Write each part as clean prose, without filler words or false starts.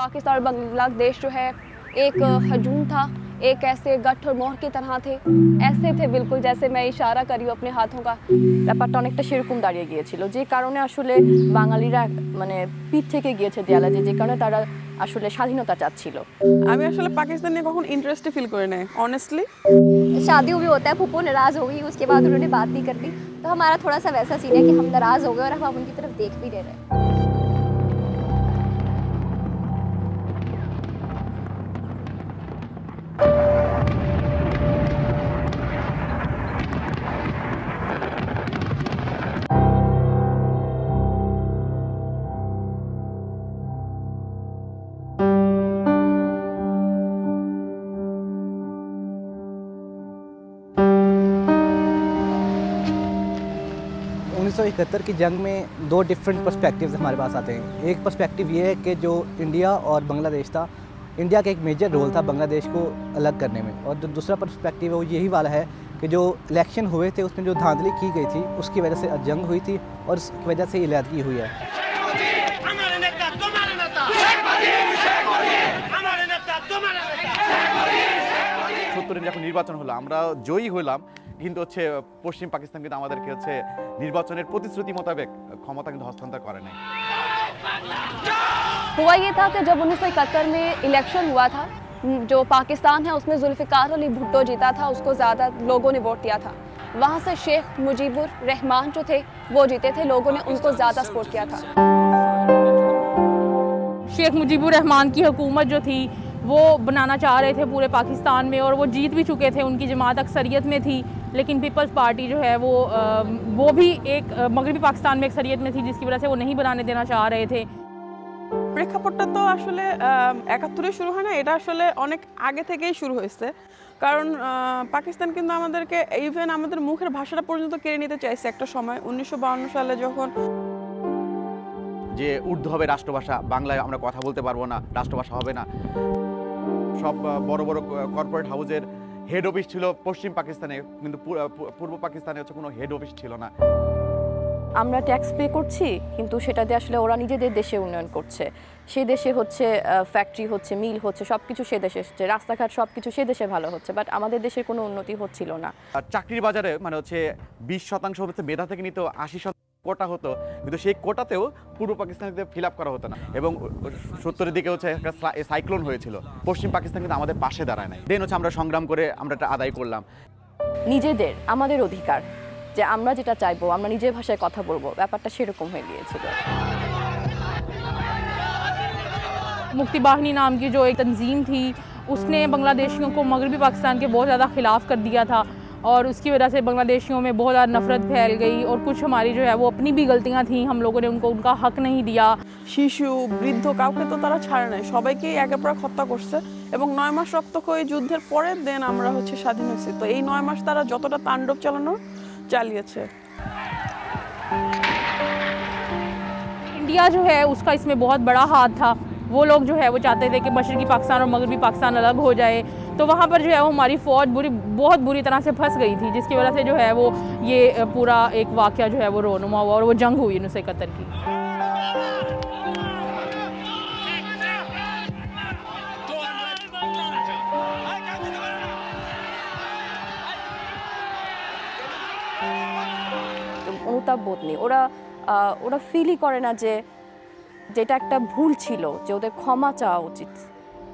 पाकिस्तान और बांग्लादेश जो है एक हजूम था, एक ऐसे गठ और मोहर की तरह थे, ऐसे थे बिल्कुल जैसे मैं इशारा करी हूँ अपने हाथों का। ব্যাপারটা অনেকটা সেরকম দাঁড়িয়ে গিয়েছিল, যে কারণে আসলে বাঙালিরা মানে পিঠ থেকে গিয়েছে দেয়ালে, যে কারণে তারা আসলে স্বাধীনতা চাচ্ছিল। আমি আসলে পাকিস্তান নিয়ে কখন ইন্টারেস্টই ফিল করি নাই অনেস্টলি। शादी भी होता है, फूफो नाराज हो गई, उसके बाद उन्होंने बात नहीं कर दी, तो हमारा थोड़ा सा वैसा सीन है कि हम नाराज हो गए और हम उनकी तरफ देख भी नहीं रहे। की जंग में दो डिफरेंट पर्सपेक्टिव्स हमारे पास आते हैं। एक पर्सपेक्टिव ये है कि जो इंडिया और बांग्लादेश था, इंडिया का एक मेजर रोल था बांग्लादेश को अलग करने में, और जो दूसरा पर्सपेक्टिव है वो यही वाला है कि जो इलेक्शन हुए थे उसमें जो धांधली की गई थी उसकी वजह से जंग हुई थी और उसकी वजह से इलादगी हुई है। যখন নির্বাচন হলো আমরা জয়ী হলাম, কিন্তু হচ্ছে পশ্চিম পাকিস্তান কিন্তু আমাদেরকে হচ্ছে নির্বাচনের প্রতিশ্রুতি মোতাবেক ক্ষমতা কিন্তু হস্তান্তর করে নাই। हुआ ये था कि जब 1971 में इलेक्शन हुआ था, जो पाकिस्तान है उसमें जुल्फ़िकार अली भुट्टो जीता था, उसको ज़्यादा लोगों ने वोट दिया था। वहाँ से शेख मुजीबुर रहमान जो थे वो जीते थे, लोगों ने उनको ज़्यादा सपोर्ट किया था। शेख मुजीबुर रहमान की हुकूमत जो थी वो बनाना चाह रहे थे पूरे पाकिस्तान में, और वो जीत भी चुके थे, उनकी जमात अक्सरियत में थी, लेकिन पीपल्स पार्टी जो है वो भी एक मगरबी पाकिस्तान में अक्सरियत में थी, जिसकी वजह से वो नहीं बनाने देना चाह रहे थे। প্রেক্ষাপটটা তো আসলে 71 শুরু হয় না, এটা আসলে অনেক আগে থেকেই শুরু হয়েছে। কারণ পাকিস্তান কিন্তু আমাদেরকে ইভেন আমাদের মুখের ভাষাটা পর্যন্ত কেড়ে নিতে চাইছে একটা সময়। 1952 সালে যখন যে উর্দু হবে রাষ্ট্রভাষা, বাংলায় আমরা কথা বলতে পারবো না, রাষ্ট্রভাষা হবে না। সব বড় বড় কর্পোরেট হাউসের হেড অফিস ছিল পশ্চিম পাকিস্তানে, কিন্তু পূর্ব পাকিস্তানে হচ্ছে কোনো হেড অফিস ছিল না। আমরা ট্যাক্স পে করছি, কিন্তু সেটা দিয়ে আসলে ওরা নিজেদের দেশে উন্নয়ন করছে। সেই দেশে হচ্ছে ফ্যাক্টরি হচ্ছে, মিল হচ্ছে, সব কিছু সে দেশে হচ্ছে, রাস্তাঘাট সব কিছু সে দেশে ভালো হচ্ছে, বাট আমাদের দেশে কোনো উন্নতি হচ্ছিল না। আর চাকরির বাজারে মানে হচ্ছে 20% হচ্ছে মেধা থেকে নিত, 80% কোটা হতো, কিন্তু সেই কোটাতেও পূর্ব পাকিস্তানিদের ফিল আপ করা হতো না। এবং 70-এর দিকে হচ্ছে একটা সাইক্লোন হয়েছিল, পশ্চিম পাকিস্তান কিন্তু আমাদের পাশে দাঁড়ায় নাই। দেন হচ্ছে আমরা সংগ্রাম করে আমরা এটা আদায় করলাম। নিজেদের আমাদের অধিকার, যে আমরা যেটা চাইবো, আমরা নিজের ভাষায় কথা বলবো, ব্যাপারটা সেরকম হয়ে গিয়েছিল। मुक्ति बाहिनी नाम की जो एक तंजीम थी, उसने बांग्लादेशियों को मगरबी पाकिस्तान के बहुत ज़्यादा खिलाफ कर दिया था, और उसकी वजह से बांग्लादेशियों में बहुत ज़्यादा नफरत फैल गई, और कुछ हमारी जो है वो अपनी भी गलतियाँ थी, हम लोगों ने उनको उनका हक नहीं दिया। শিশু বৃদ্ধ কাউকে তো তারা ছাড়ে নাই, সবাইকেই একের পর হত্যা করছে। এবং 9 মাস রক্তক্ষয়ী যুদ্ধের পরে দেন আমরা হচ্ছে স্বাধীন হয়েছি। তো এই 9 মাস তারা যতটা তাণ্ডব চালানো চালিয়েছে। इंडिया जो है उसका इसमें बहुत बड़ा हाथ था। वो लोग जो है वो चाहते थे कि मशरकी पाकिस्तान और मगरबी पाकिस्तान अलग हो जाए, तो वहाँ पर जो है वो हमारी फ़ौज बहुत बुरी तरह से फंस गई थी, जिसकी वजह से जो है वो ये पूरा एक वाक़या जो है वो रोनुमा हुआ और वो जंग हुई 1971 की। অনুতাপ বোধ নেই, ওরা ফিলই করে না যে যেটা একটা ভুল ছিল, যে ওদের ক্ষমা চাওয়া উচিত,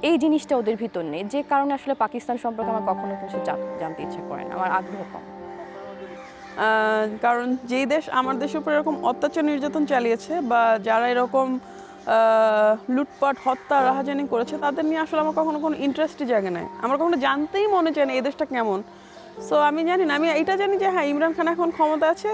এই জিনিসটা ওদের ভিতর নেই, যে কারণে আসলে পাকিস্তান সম্পর্কে আমার কখনো কিছু জানতে ইচ্ছা করে না, আমার আগ্রহ কম। কারণ যেই দেশ আমার দেশের উপর এরকম অত্যাচার নির্যাতন চালিয়েছে, বা যারা এরকম লুটপাট হত্যা রাহাজানি করেছে, তাদের নিয়ে আসলে আমার কখনো কোনো ইন্টারেস্টই জাগে নাই। আমার কখনো জানতেই মনে চায় না এই দেশটা কেমন। সো আমি জানি না, আমি এইটা জানি যে হ্যাঁ, ইমরান খান এখন ক্ষমতা আছে।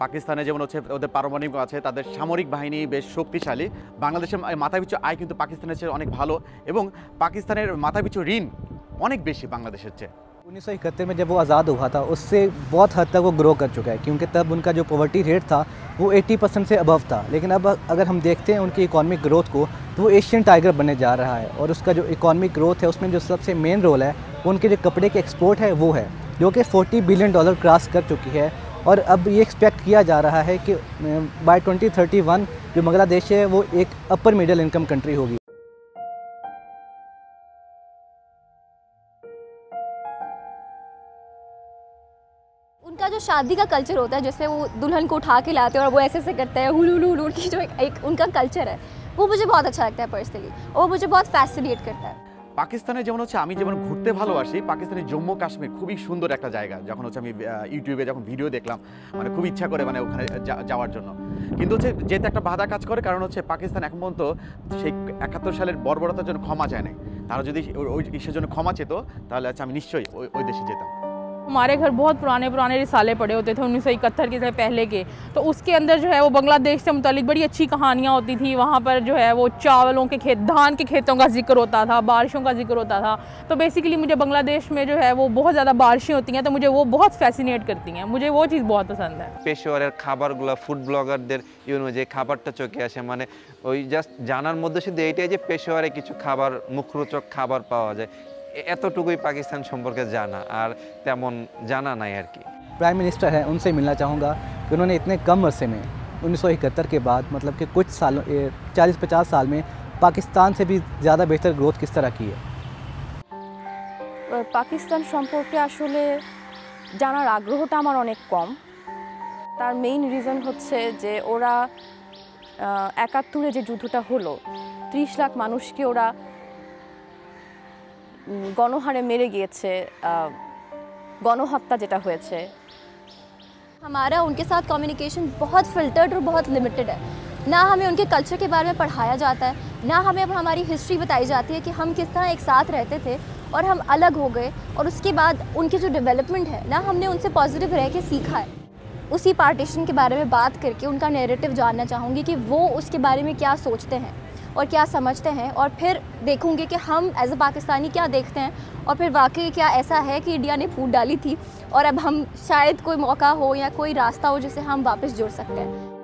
পাকিস্তানে যেমন হচ্ছে ওদের পারমাণবিক আছে, তাদের সামরিক বাহিনী বেশ শক্তিশালী। বাংলাদেশের মাথাপিছু আয় কিন্তু পাকিস্তানের চেয়ে অনেক ভালো, এবং পাকিস্তানের মাথাপিছু ঋণ অনেক বেশি বাংলাদেশের চেয়ে। 1971 में जब वो आज़ाद हुआ था उससे बहुत हद तक वो ग्रो कर चुका है, क्योंकि तब उनका जो पॉवर्टी रेट था वो 80% से अबव था। लेकिन अब अगर हम देखते हैं उनकी इकॉनमिक ग्रोथ को, तो वो एशियन टाइगर बनने जा रहा है, और उसका जो इकॉनमिक ग्रोथ है उसमें जो सबसे मेन रोल है उनके जो कपड़े के एक्सपोर्ट है वो है, जो कि $40 बिलियन क्रॉस कर चुकी है। और अब ये एक्सपेक्ट किया जा रहा है कि बाय 2031 जो बांग्लादेश है वो एक अपर मिडिल इनकम कंट्री होगी। शादी का कल्चर होता है, जैसे वो दुल्हन को उठा के लाते हैं और वो ऐसे ऐसे करते हैं, हुलू हुलू की जो एक उनका कल्चर है, वो मुझे बहुत अच्छा लगता है पर्सनली, और मुझे बहुत फैसिनेट करता है। পাকিস্তানে যেমন হচ্ছে আমি যেমন ঘুরতে ভালোবাসি, পাকিস্তানের জম্মু কাশ্মীর খুবই সুন্দর একটা জায়গা। যখন হচ্ছে আমি ইউটিউবে যখন ভিডিও দেখলাম, মানে খুব ইচ্ছা করে মানে ওখানে যাওয়ার জন্য, কিন্তু হচ্ছে যেতে একটা বাধা কাজ করে, কারণ হচ্ছে পাকিস্তান এখন পর্যন্ত সেই 71 সালের বর্বরতার জন্য ক্ষমা চায় নাই। তারা যদি ওই ইসের জন্য ক্ষমা চেত তাহলে হচ্ছে আমি নিশ্চয়ই ওই দেশে যেতাম। हमारे घर बहुत पुराने रिसाले पड़े होते थे 1971 के से पहले के, तो उसके अंदर जो है वो बांग्लादेश से मुतालिक बड़ी अच्छी कहानियाँ होती थी। वहाँ पर जो है वो चावलों के खेत, धान के खेतों का जिक्र होता था, बारिशों का जिक्र होता था। तो बेसिकली मुझे बांग्लादेश में जो है वो बहुत ज़्यादा बारिशें होती हैं, तो मुझे वो बहुत फैसिनेट करती हैं, मुझे वो चीज़ बहुत पसंद है। পেশোয়ারের খাবারগুলো ফুড ব্লগারদের যে খাবারটা চোখে আসে, মানে ওই জাস্ট জানার মধ্যে শুধু এইটাই যে পেশোয়ারে কিছু খাবার, মুখরোচক খাবার পাওয়া যায়, এতটুকুই পাকিস্তান সম্পর্কে জানা, আর তেমন জানা নাই আর কি। प्राइम मिनिस्टर है, उनसे मिलना चाहूँगा कि उन्होंने इतने कम अरसे में 1971 के बाद मतलब कि कुछ सालों 40-50 साल में पाकिस्तान से भी ज़्यादा बेहतर ग्रोथ किस तरह की है। পাকিস্তান সম্পর্কে আসলে জানার আগ্রহটা আমার অনেক কম। তার মেইন রিজন হচ্ছে যে ওরা 71-এ যে যুদ্ধটা হলো, 30 লাখ মানুষকে ওরা গণহারে মেরে গিয়েছে, গণহত্যা যেটা হয়েছে। हमारा उनके साथ कम्युनिकेशन बहुत फिल्टर्ड और बहुत लिमिटेड है। ना हमें उनके कल्चर के बारे में पढ़ाया जाता है, ना हमें अब हमारी हिस्ट्री बताई जाती है कि हम किस तरह एक साथ रहते थे और हम अलग हो गए, और उसके बाद उनकी जो डेवलपमेंट है ना हमने उनसे पॉजिटिव रह के सीखा है। उसी पार्टीशन के बारे में बात करके उनका नैरेटिव जानना चाहूँगी कि वो उसके बारे में क्या सोचते हैं और क्या समझते हैं, और फिर देखूँगी कि हम एज अ पाकिस्तानी क्या देखते हैं, और फिर वाकई क्या ऐसा है कि इंडिया ने फूट डाली थी और अब हम शायद कोई मौका हो या कोई रास्ता हो जिससे हम वापस जुड़ सकते हैं।